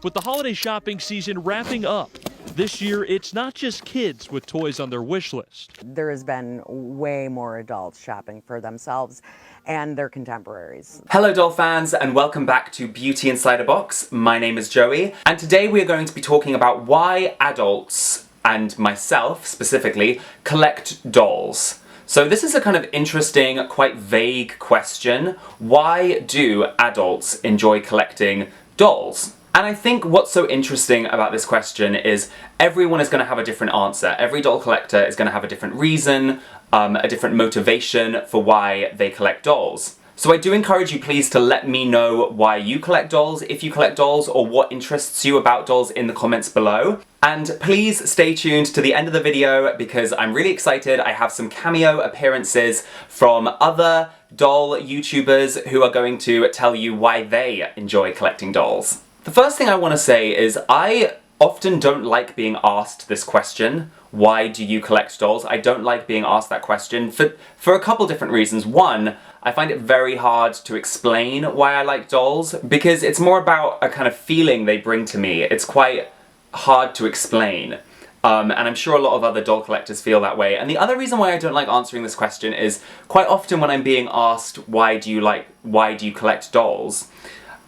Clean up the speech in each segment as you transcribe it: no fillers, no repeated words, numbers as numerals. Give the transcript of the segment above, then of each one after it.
With the holiday shopping season wrapping up, this year it's not just kids with toys on their wish list. There has been way more adults shopping for themselves and their contemporaries. Hello doll fans and welcome back to Beauty Inside a Box. My name is Joey and today we are going to be talking about why adults, and myself specifically, collect dolls. So this is a kind of interesting, quite vague question. Why do adults enjoy collecting dolls? And I think what's so interesting about this question is everyone is going to have a different answer. Every doll collector is going to have a different reason, a different motivation for why they collect dolls. So I do encourage you please to let me know why you collect dolls, if you collect dolls, or what interests you about dolls in the comments below. And please stay tuned to the end of the video because I'm really excited. I have some cameo appearances from other doll YouTubers who are going to tell you why they enjoy collecting dolls. The first thing I want to say is I often don't like being asked this question, why do you collect dolls? I don't like being asked that question for a couple different reasons. One, I find it very hard to explain why I like dolls because it's more about a kind of feeling they bring to me. It's quite hard to explain. And I'm sure a lot of other doll collectors feel that way. And the other reason why I don't like answering this question is quite often when I'm being asked why do you collect dolls,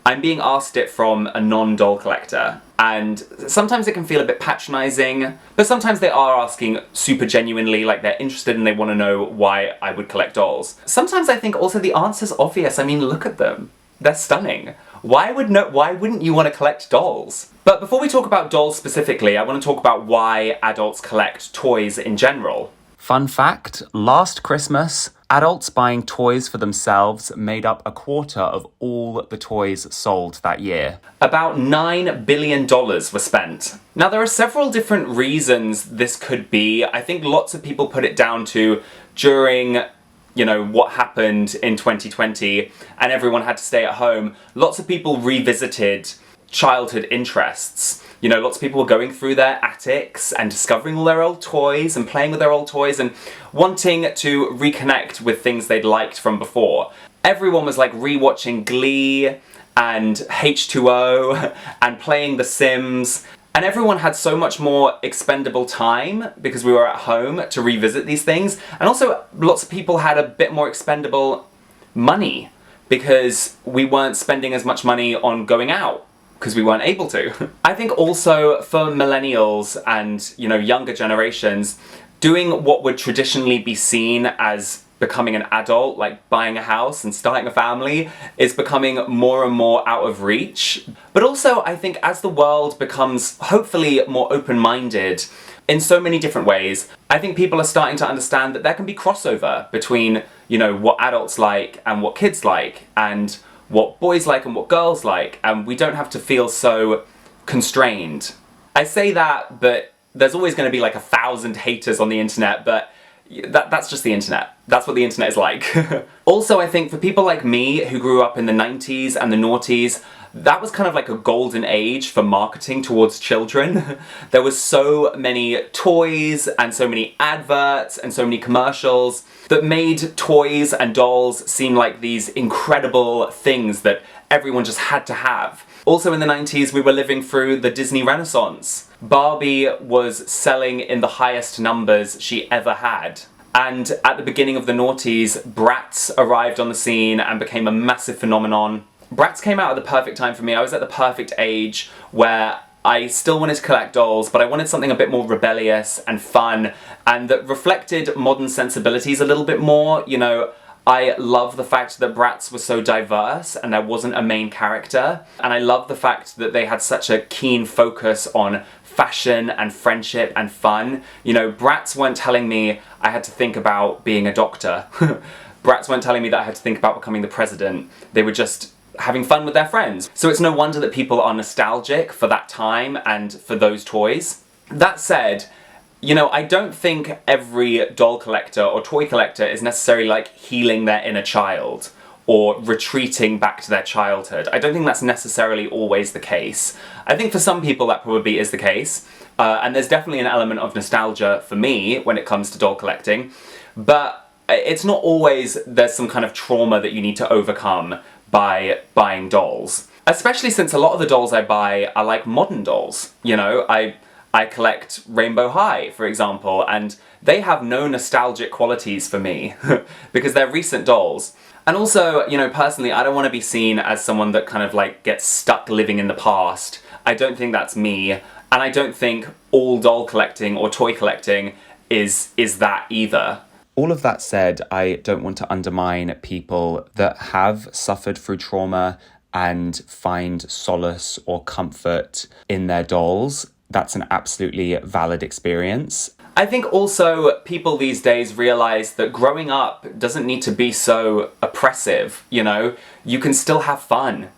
I'm being asked it from a non-doll collector, and sometimes it can feel a bit patronizing, but sometimes they are asking super genuinely, like they're interested and they want to know why I would collect dolls. Sometimes I think also the answer's obvious. I mean, look at them. They're stunning. Why wouldn't you want to collect dolls? But before we talk about dolls specifically, I want to talk about why adults collect toys in general. Fun fact, last Christmas, adults buying toys for themselves made up a quarter of all the toys sold that year. About $9 billion were spent. Now there are several different reasons this could be. I think lots of people put it down to during, what happened in 2020 and everyone had to stay at home. Lots of people revisited childhood interests. Lots of people were going through their attics and discovering all their old toys and playing with their old toys and wanting to reconnect with things they'd liked from before. Everyone was like rewatching Glee and H2O and playing The Sims, and everyone had so much more expendable time because we were at home to revisit these things, and also lots of people had a bit more expendable money because we weren't spending as much money on going out because we weren't able to. I think also for millennials and, younger generations, doing what would traditionally be seen as becoming an adult, like buying a house and starting a family, is becoming more and more out of reach. But also, I think as the world becomes hopefully more open-minded in so many different ways, I think people are starting to understand that there can be crossover between, what adults like and what kids like, and what boys like and what girls like, and we don't have to feel so constrained. I say that, but there's always going to be like 1,000 haters on the internet, but that's just the internet. That's what the internet is like. Also, I think for people like me who grew up in the 90s and the noughties, that was kind of like a golden age for marketing towards children. There was so many toys and so many adverts and so many commercials that made toys and dolls seem like these incredible things that everyone just had to have. Also in the 90s, we were living through the Disney Renaissance. Barbie was selling in the highest numbers she ever had. And at the beginning of the noughties, Bratz arrived on the scene and became a massive phenomenon. Bratz came out at the perfect time for me. I was at the perfect age where I still wanted to collect dolls, but I wanted something a bit more rebellious and fun, and that reflected modern sensibilities a little bit more. I love the fact that Bratz was so diverse and there wasn't a main character, and I love the fact that they had such a keen focus on fashion and friendship and fun. Bratz weren't telling me I had to think about being a doctor. Bratz weren't telling me that I had to think about becoming the president. They were just having fun with their friends. So it's no wonder that people are nostalgic for that time and for those toys. That said, I don't think every doll collector or toy collector is necessarily like healing their inner child or retreating back to their childhood. I don't think that's necessarily always the case. I think for some people that probably is the case, and there's definitely an element of nostalgia for me when it comes to doll collecting, but it's not always there's some kind of trauma that you need to overcome by buying dolls. Especially since a lot of the dolls I buy are like modern dolls. You know, I collect Rainbow High, for example, and they have no nostalgic qualities for me because they're recent dolls. And also, you know, personally, I don't want to be seen as someone that kind of like gets stuck living in the past. I don't think that's me, and I don't think all doll collecting or toy collecting is that either. All of that said, I don't want to undermine people that have suffered through trauma and find solace or comfort in their dolls. That's an absolutely valid experience. I think also people these days realize that growing up doesn't need to be so oppressive, you know? You can still have fun.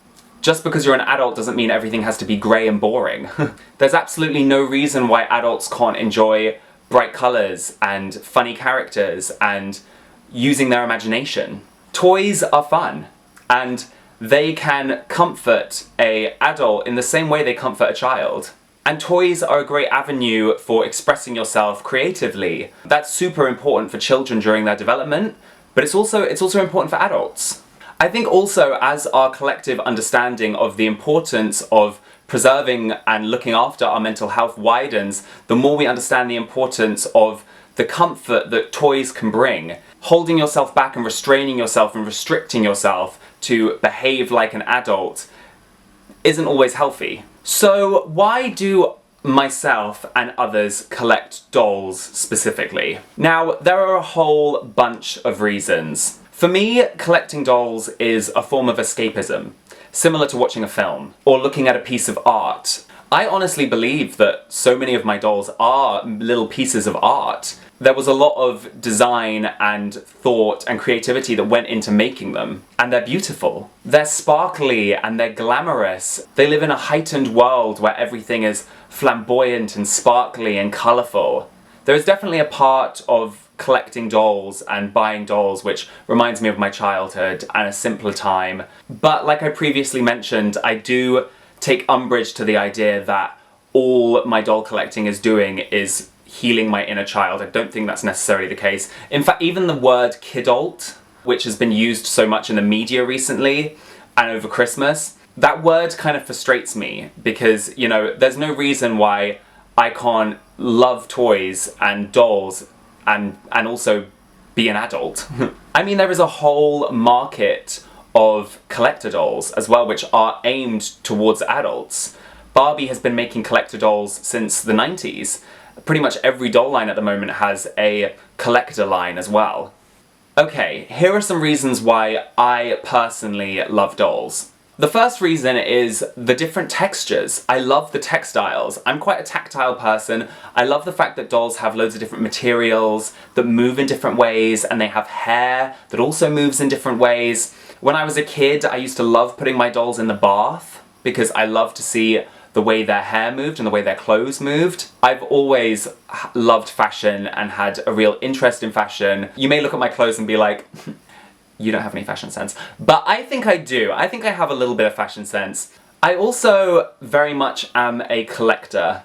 Just because you're an adult doesn't mean everything has to be grey and boring. There's absolutely no reason why adults can't enjoy bright colours and funny characters and using their imagination. Toys are fun, and they can comfort an adult in the same way they comfort a child. And toys are a great avenue for expressing yourself creatively. That's super important for children during their development, but it's also important for adults. I think also as our collective understanding of the importance of preserving and looking after our mental health widens, the more we understand the importance of the comfort that toys can bring. Holding yourself back and restraining yourself and restricting yourself to behave like an adult isn't always healthy. So why do myself and others collect dolls specifically? Now, there are a whole bunch of reasons. For me, collecting dolls is a form of escapism, similar to watching a film or looking at a piece of art. I honestly believe that so many of my dolls are little pieces of art. There was a lot of design and thought and creativity that went into making them, and they're beautiful. They're sparkly and they're glamorous. They live in a heightened world where everything is flamboyant and sparkly and colourful. There is definitely a part of collecting dolls and buying dolls which reminds me of my childhood and a simpler time. But like I previously mentioned, I do take umbrage to the idea that all my doll collecting is doing is healing my inner child. I don't think that's necessarily the case. In fact, even the word kidult, which has been used so much in the media recently and over Christmas, that word kind of frustrates me because, you know, there's no reason why I can't love toys and dolls and also be an adult. I mean, there is a whole market of collector dolls as well, which are aimed towards adults. Barbie has been making collector dolls since the 90s. Pretty much every doll line at the moment has a collector line as well. Okay, here are some reasons why I personally love dolls. The first reason is the different textures. I love the textiles. I'm quite a tactile person. I love the fact that dolls have loads of different materials that move in different ways, and they have hair that also moves in different ways. When I was a kid, I used to love putting my dolls in the bath because I love to see the way their hair moved and the way their clothes moved. I've always loved fashion and had a real interest in fashion. You may look at my clothes and be like, you don't have any fashion sense. But I think I do. I think I have a little bit of fashion sense. I also very much am a collector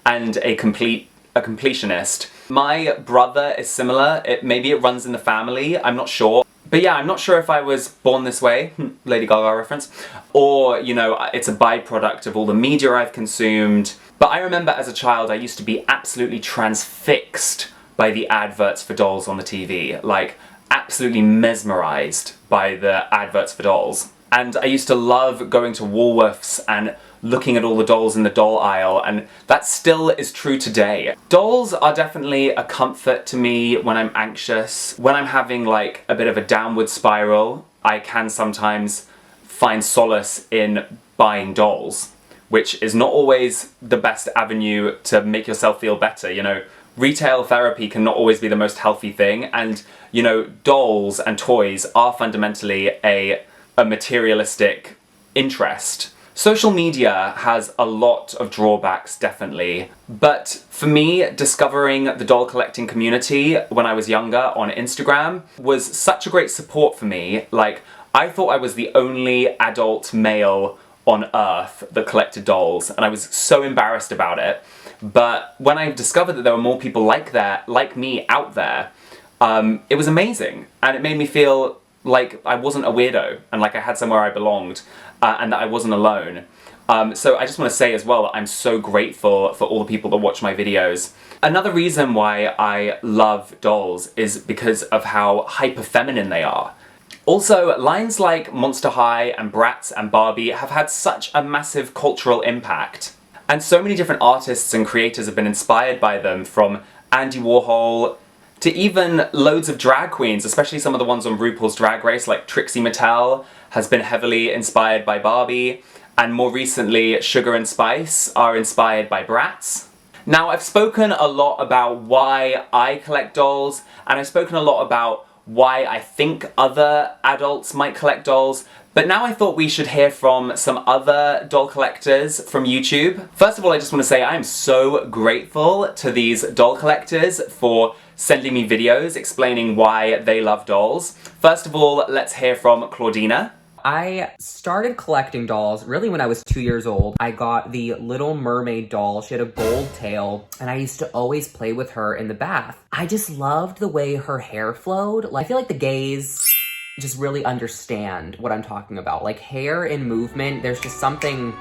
and a completionist. My brother is similar. Maybe it runs in the family, I'm not sure. But yeah, I'm not sure if I was born this way, Lady Gaga reference, or, you know, it's a byproduct of all the media I've consumed. But I remember as a child, I used to be absolutely transfixed by the adverts for dolls on the TV. Like, absolutely mesmerised by the adverts for dolls. And I used to love going to Woolworths and looking at all the dolls in the doll aisle, and that still is true today. Dolls are definitely a comfort to me when I'm anxious. When I'm having like a bit of a downward spiral, I can sometimes find solace in buying dolls, which is not always the best avenue to make yourself feel better, you know. Retail therapy can not always be the most healthy thing, and, you know, dolls and toys are fundamentally a materialistic interest. Social media has a lot of drawbacks, definitely, but for me, discovering the doll collecting community when I was younger on Instagram was such a great support for me. Like, I thought I was the only adult male on earth that collected dolls, and I was so embarrassed about it. But when I discovered that there were more people like me out there, it was amazing, and it made me feel like I wasn't a weirdo and like I had somewhere I belonged and that I wasn't alone. So I just want to say as well that I'm so grateful for all the people that watch my videos. Another reason why I love dolls is because of how hyper feminine they are. Also, lines like Monster High and Bratz and Barbie have had such a massive cultural impact. And so many different artists and creators have been inspired by them, from Andy Warhol to even loads of drag queens, especially some of the ones on RuPaul's Drag Race, like Trixie Mattel has been heavily inspired by Barbie, and more recently Sugar and Spice are inspired by Bratz. Now, I've spoken a lot about why I collect dolls, and I've spoken a lot about why I think other adults might collect dolls, but now I thought we should hear from some other doll collectors from YouTube. First of all, I just want to say I am so grateful to these doll collectors for sending me videos explaining why they love dolls. First of all, let's hear from Claudina. I started collecting dolls really when I was 2 years old. I got the Little Mermaid doll. She had a gold tail, and I used to always play with her in the bath. I just loved the way her hair flowed. Like, I feel like the gays just really understand what I'm talking about. Like, hair and movement, there's just something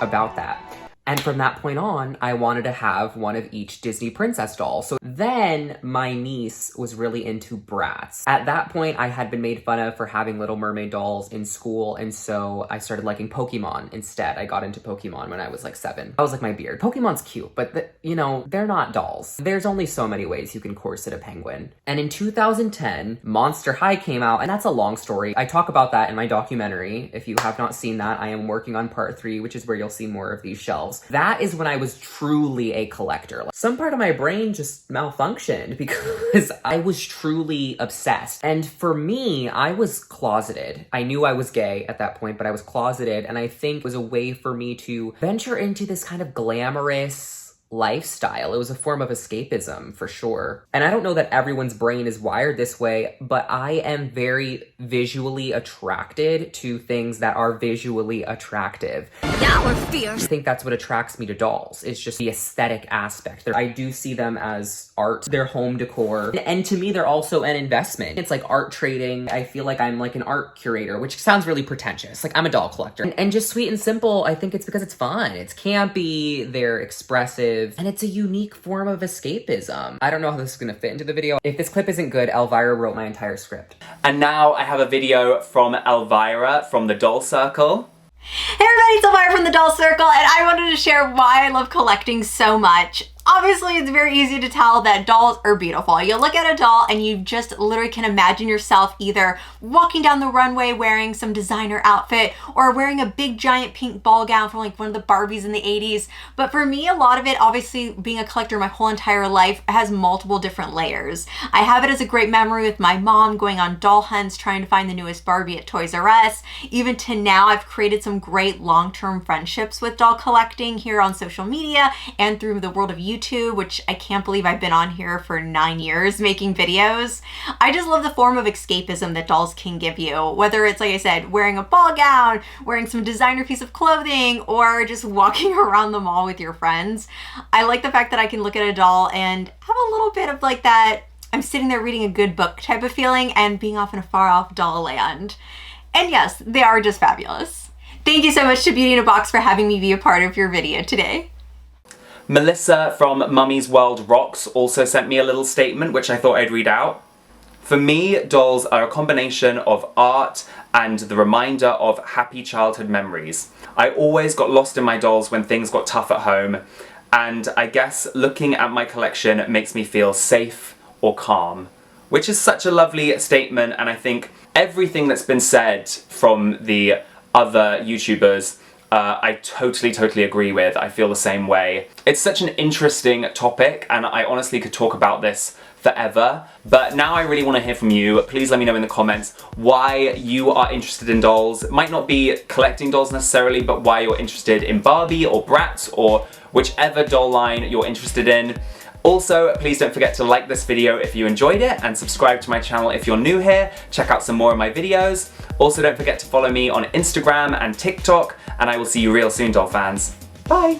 about that. And from that point on, I wanted to have one of each Disney princess doll. So then my niece was really into Bratz. At that point, I had been made fun of for having Little Mermaid dolls in school, and so I started liking Pokemon instead. I got into Pokemon when I was like 7. I was like, my beard. Pokemon's cute, but you know, they're not dolls. There's only so many ways you can corset a penguin. And in 2010, Monster High came out, and that's a long story. I talk about that in my documentary. If you have not seen that, I am working on part 3, which is where you'll see more of these shelves. That is when I was truly a collector. Some part of my brain just malfunctioned because I was truly obsessed. And for me, I was closeted. I knew I was gay at that point, but I was closeted, and I think it was a way for me to venture into this kind of glamorous lifestyle. It was a form of escapism, for sure. And I don't know that everyone's brain is wired this way, but I am very visually attracted to things that are visually attractive. Now we're fierce. I think that's what attracts me to dolls. It's just the aesthetic aspect. I do see them as art. They're home decor. And to me, they're also an investment. It's like art trading. I feel like I'm like an art curator, which sounds really pretentious. Like, I'm a doll collector. And just sweet and simple, I think it's because it's fun. It's campy, they're expressive, and it's a unique form of escapism. I don't know how this is gonna fit into the video. If this clip isn't good, Elvira wrote my entire script. And now I have a video from Elvira from the Doll Circle. Hey everybody, it's Elvira from the Doll Circle, and I wanted to share why I love collecting so much. Obviously, it's very easy to tell that dolls are beautiful. You look at a doll and you just literally can imagine yourself either walking down the runway wearing some designer outfit or wearing a big giant pink ball gown from like one of the Barbies in the 80s. But for me, a lot of it, obviously being a collector my whole entire life, has multiple different layers. I have it as a great memory with my mom going on doll hunts, trying to find the newest Barbie at Toys R Us. Even to now, I've created some great long-term friendships with doll collecting here on social media and through the world of YouTube, which I can't believe I've been on here for 9 years making videos. I just love the form of escapism that dolls can give you, whether it's, like I said, wearing a ball gown, wearing some designer piece of clothing, or just walking around the mall with your friends. I like the fact that I can look at a doll and have a little bit of like that I'm sitting there reading a good book type of feeling and being off in a far off doll land. And yes, they are just fabulous. Thank you so much to Beauty in a Box for having me be a part of your video today. Melissa from Mummy's World Rocks also sent me a little statement which I thought I'd read out. For me, dolls are a combination of art and the reminder of happy childhood memories. I always got lost in my dolls when things got tough at home, and I guess looking at my collection makes me feel safe or calm, which is such a lovely statement, and I think everything that's been said from the other YouTubers I totally agree with. I feel the same way. It's such an interesting topic, and I honestly could talk about this forever, but now I really want to hear from you. Please let me know in the comments why you are interested in dolls. It might not be collecting dolls necessarily, but why you're interested in Barbie or Bratz or whichever doll line you're interested in. Also, please don't forget to like this video if you enjoyed it, and subscribe to my channel if you're new here. Check out some more of my videos. Also, don't forget to follow me on Instagram and TikTok, and I will see you real soon, doll fans. Bye!